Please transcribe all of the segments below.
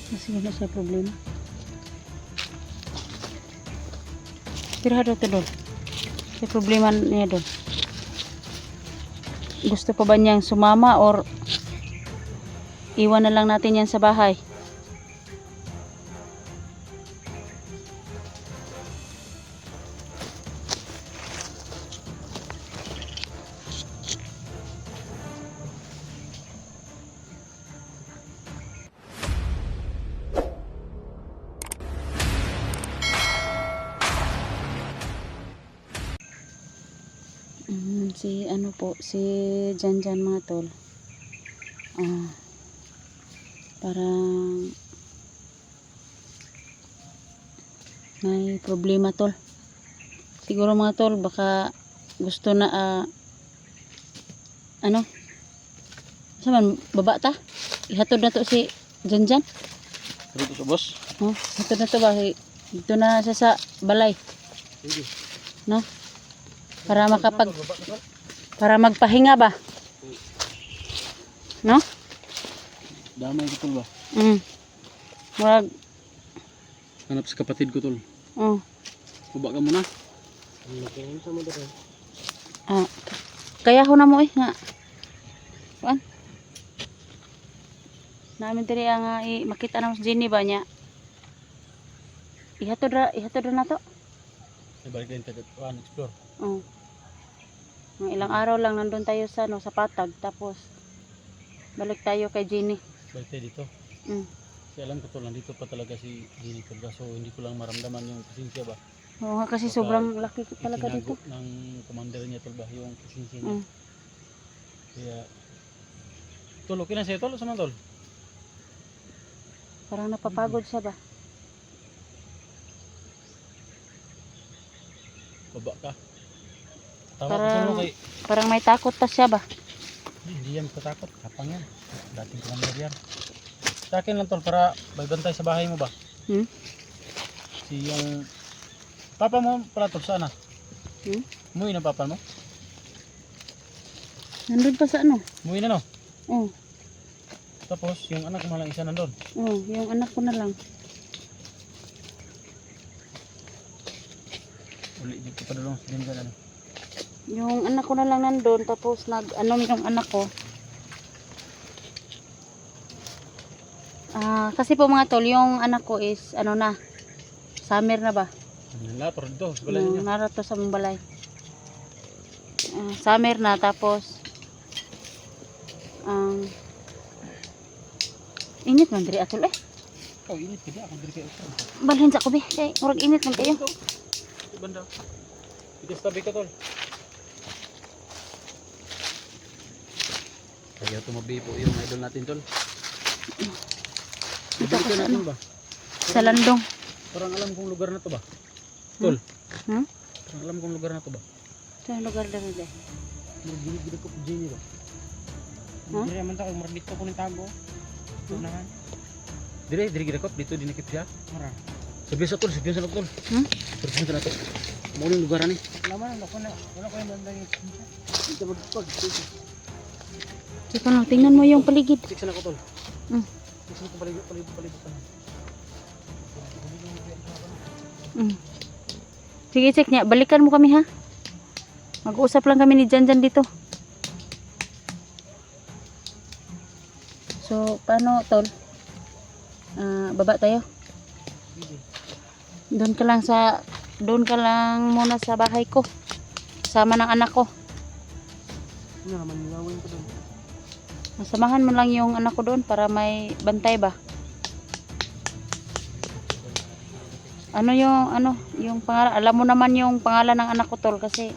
Kasi wala siya problema. Pirado to doon. May problema niya doon. Gusto pa ba niyang sumama or iwan na lang natin yan sa bahay? Si ano po, si Janjan mga tol. Parang may problema tol. Siguro mga tol, baka gusto na ano? Saman baba ta? Ihatod na to si Janjan. Dito to boss. Hatod na to ba? Dito na siya sa balay. Sige. No? Para magpahinga ba? No? Damay ko tol ba? Wag. Hanap sa kapatid ko tol. Baba ka muna. Kaya ho na mo nga. Kuan? Namin diri nga makita na si Jenny ba niya. Ihatod na to. Balik din tayo explore. Mga ilang araw lang nandun tayo sa sa Patag, tapos balik tayo kay Jenny. Balik tayo dito. Kasi alam ko tol, nandito pa talaga si Jenny tol, so hindi ko lang maramdaman yung presensya ba. Oo nga, kasi sobrang laki talaga dito. Ng commander niya tol ba, yung presensya niya. Kaya tol, okay na siya tol, sama tol? Parang napapagod siya ba? Baba ka. Tawa Parang may takot pa siya ba? Hindi yan katakot, kapang yan. Dating commander yan. Sa akin lang tol, para may bantay sa bahay mo ba? Si yung papa mo pala tol, sana? Umuwi na papa mo? Nandun pa sa ano? Umuwi na no? Oo. Tapos yung anak mo lang isa nandun? Oo, yung anak ko na lang. Uli dito pa doon sa dingan ano? Yung anak ko na lang nandun, tapos yung anak ko. Kasi po mga tol, yung anak ko is summer na ba? Lapor dito, sa balay niya. Narato sa mong balay. Summer na, tapos init man diri atol Oh, init kaya ako diri kayo. Balhin sa kubi, kay murag init man kayo. Banda. Tigas tabi ka tol. Kaya tumabi po yung idol natin tol. Ito ko natin ba? Sa landong. Parang alam kong lugar na to ba? Tol. Parang alam kong lugar na to ba? Sa lugar na rin. Gini ko po Jenny ba? Dire man ta kay murag dito ko ni tago. Unahan. Dire gidakop dito dinakip siya. Mara. Sabi sa tol, tol. Persen na to. Mo yung lugar ani. Laman ako na. Wala ko yung banda yung. Dito magpag. Sige na, tingnan mo yung paligid. Tiksan ako tol. Tiksan ko paligid pa na. Sige, check niya. Balikan mo kami ha. Mag-uusap lang kami ni Janjan dito. So, paano tol? Baba tayo. Doon ka lang muna sa bahay ko. Sama ng anak ko. Ano naman nilawin ko doon? Masamahan mo lang yung anak ko doon para may bantay ba? Yung pangalan, alam mo naman yung pangalan ng anak ko tol kasi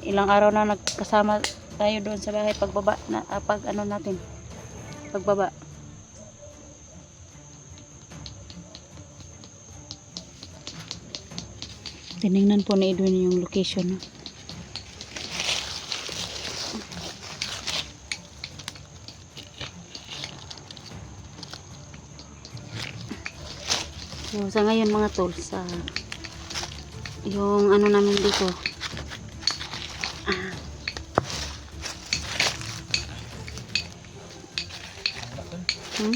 ilang araw na nagkasama tayo doon sa bahay pagbaba pagbaba. Tinignan po ni Edwin yung location. So, sa ngayon mga tol, yung namin dito, Hmm?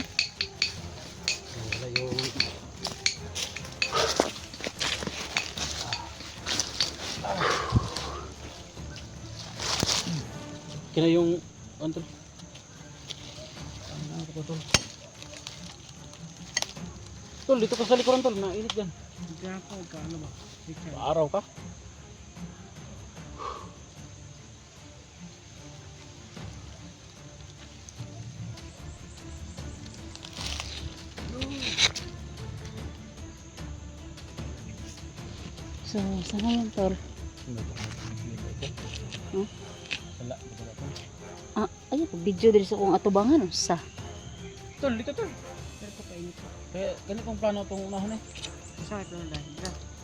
Wala yung... Kina yung... Ano tol? Ano ko tol? Tol, dito ka sa likuran tol. Mainit dyan. Hindi ako, ano ba? Araw ka? So, saan ngayon, tol? Hmm? Wala, wala tol. Ah, ay, video diri sa kong atubangan. Sa? Tol, dito tol. Pero pa painit ko. Kaya ganitong plano itong unahon eh. Sakit lang dahil.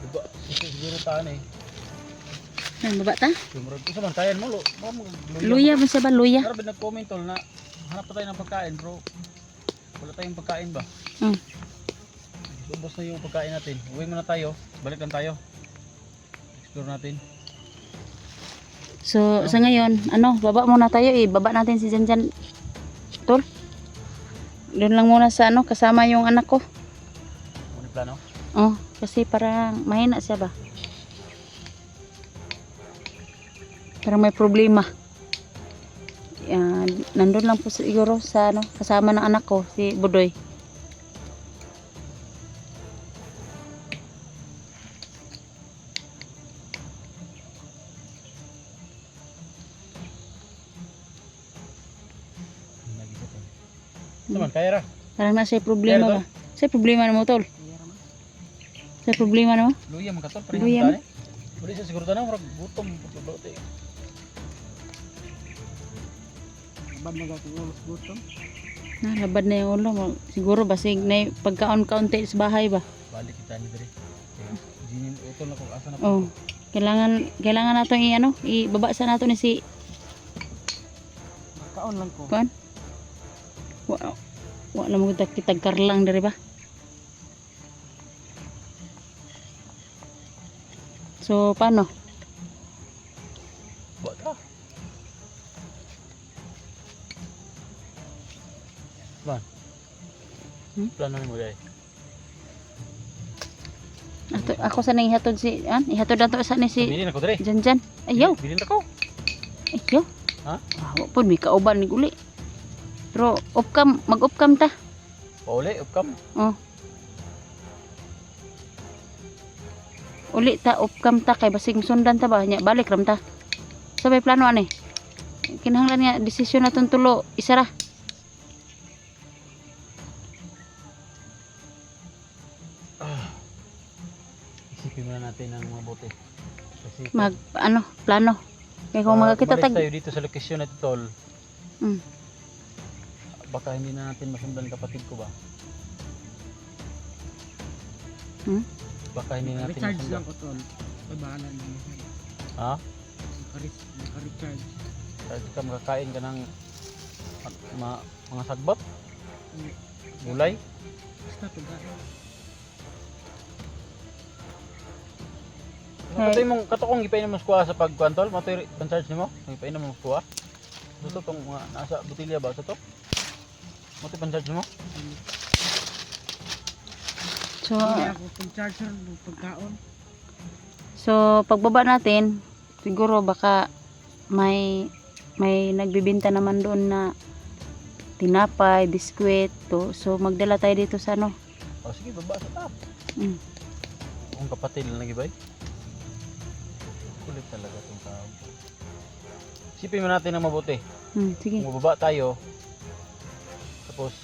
Diba? Siguro taan eh. Nan baba ta? Sumurad ko sa bantayan mo. Luya mo sa ba? Luya? Pero nag-comment tol na hanap pa tayo ng pagkain bro. Wala tayong pagkain ba? Hmm. Ubos na yung pagkain natin. Uwi muna tayo. Balik lang tayo. Explore natin. So, sa ngayon, ano, baba muna tayo eh. Baba natin si Janjan. Tol? Doon lang muna sa ano, kasama yung anak ko. Ano yung plano? Oh, kasi parang mahina siya ba? Parang may problema. Yan, nandun lang po siguro sa ano, kasama ng anak ko, si Budoy. Naman, kaya ra. Parang nasa problema ba? Sa problema na mo, tol? Sa problema na mo? Luya man katol. Luya man? Wala siya siguro tanong. Marag gutom. Pagkabaute. Abad na gato ulos gutom. Labad na yung ulo. Siguro basig na yung pagkaon-kaunti sa bahay ba? Balik kita ni Dre. Jinin utol na kung asa na Oh. Kailangan nato ibaba sa nato ni si Kaon lang ko. Kuan. Wala mo kitag karlang dari ba? So paano? Buat ka. Man. Plano mo guys. Ako sa nang ihatod si ihatod nato sa ni si Bilin ako Dre. Janjan. Ayaw. Bilin ako. Ayaw. Ha? Wa pud may kauban ni uli. Pero mag-off cam ta. Pauli, upkam. Oh. Uli ta off cam ta kay basig sundan ta ba nya balik ram ta. Sabay plano ani. Kinahanglan nga desisyon naton tulo isa ra. Isipin muna natin ang mabuti. Kasi Plano. Kay kung magkita umalis tag tayo dito sa lokasyon na ito tol. Mm. Baka hindi na natin masundan kapatid ko ba? Hmm? Baka hindi na natin Recharge masundan. lang ko tol. Ay bahala na mo. Ha? Naka-recharge. Kahit ka makakain ka ng mga sagbot? Gulay? Basta to gano'n. Katoy mong katokong gipainom mo kuha sa pagkuantol, mo toy charge nimo, gipainom mo kuha. Gusto tong mga nasa botilya ba sa to? Mo toy charge mo? So Hindi ako pang charger ng pagkaon. pagbaba natin siguro baka may nagbibenta naman doon na tinapay, biskwit to. So magdala tayo dito sa ano. O sige, baba sa top. Mm. Kung kapatid lang gibay. Kulit talaga tong tao. Isipin mo natin ang mabuti. Sige. Kung bababa tayo, tapos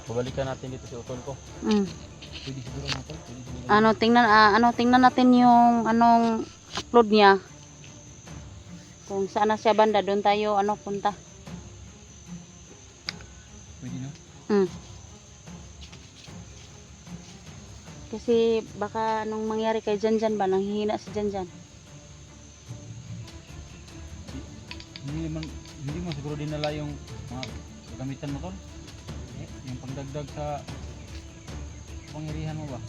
babalikan natin dito si utol ko. Pwede siguro natin. Tingnan natin yung anong upload niya. Kung saan na siya banda, doon tayo punta. Pwede no? Kasi baka anong mangyari kay Janjan ba, nanghihina si Janjan. Hindi mo siguro dinala yung mga gamitan mo tol. Yung pagdagdag sa pangyarihan mo ba?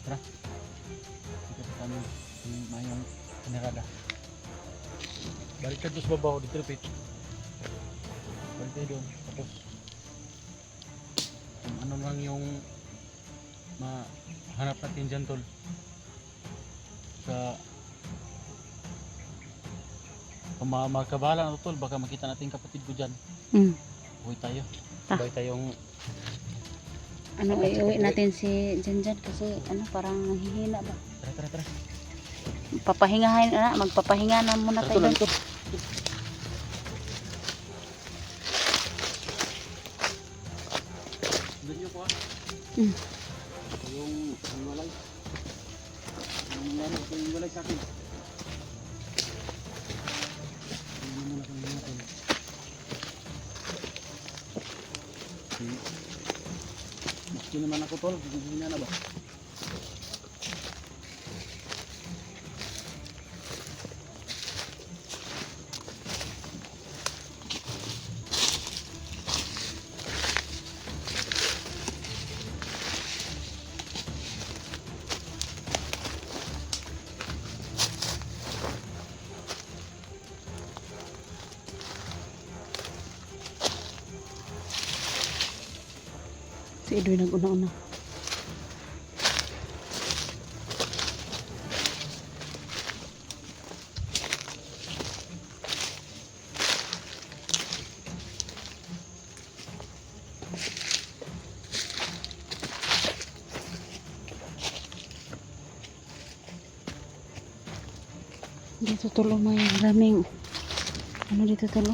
Tara. Ito sa kami yung mayong pinarada. Balik tayo sa babaw, dito repeat. Balik tayo doon. Tapos, kung ano lang yung mahanap natin dyan, tol. Sa kung magkabala na, tol, baka makita natin kapatid ko dyan. Uwi tayo. Sabay tayong Ano, iuwi natin si Janjan kasi ano, parang nanghihina ba? tara. Magpapahinga na muna Tara, tayo. tol, tol. Sundan niyo po, ah. Yung walay. Yung walay sa akin. Hindi mo na kami natin. Maski naman ako, tol. Hindi na ba? Si Edwin nag-una-una. Dito tulo may maraming ano dito tulo.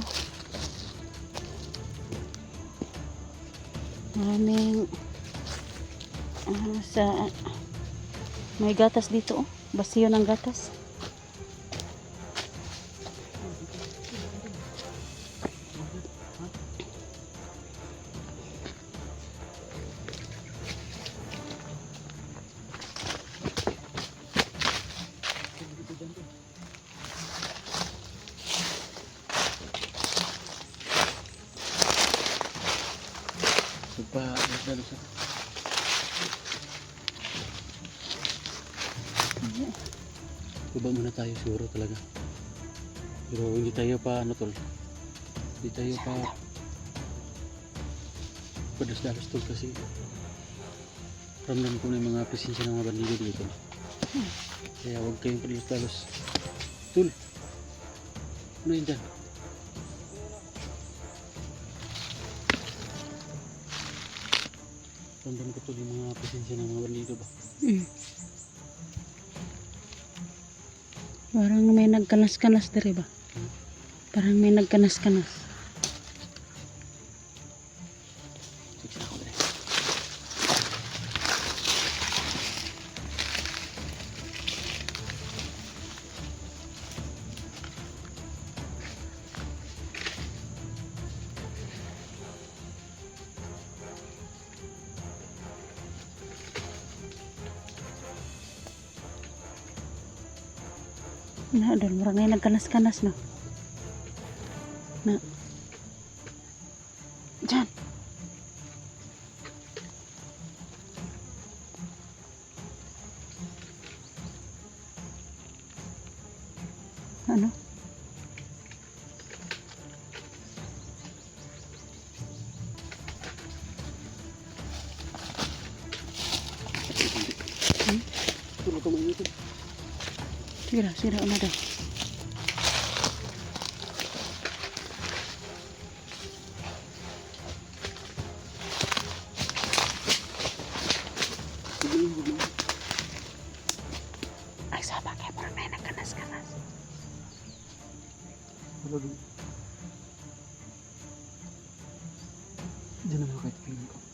Maraming sa may gatas dito, oh. Basiyo ng gatas. Baba muna tayo siguro talaga. Pero hindi tayo pa ano, tol. Hindi tayo pa padas-dalas, tol, kasi ramdam ko na yung mga presensya ng mga bandido dito. Kaya huwag kayong padas-dalas. Tol, ano yun dyan? Ramdam ko, tol, yung mga presensya ng mga bandido ba? Parang may nagkanas-kanas diri ba? Parang may nagkanas-kanas. Sige ako dali. Na doon, parang may nagkanas-kanas na. Na. Diyan. Ano? Tulog ka mainit. Sira na daw. Ay, sabi kayo, parang may nagkanas-kanas. Diyan naman kahit piling ko.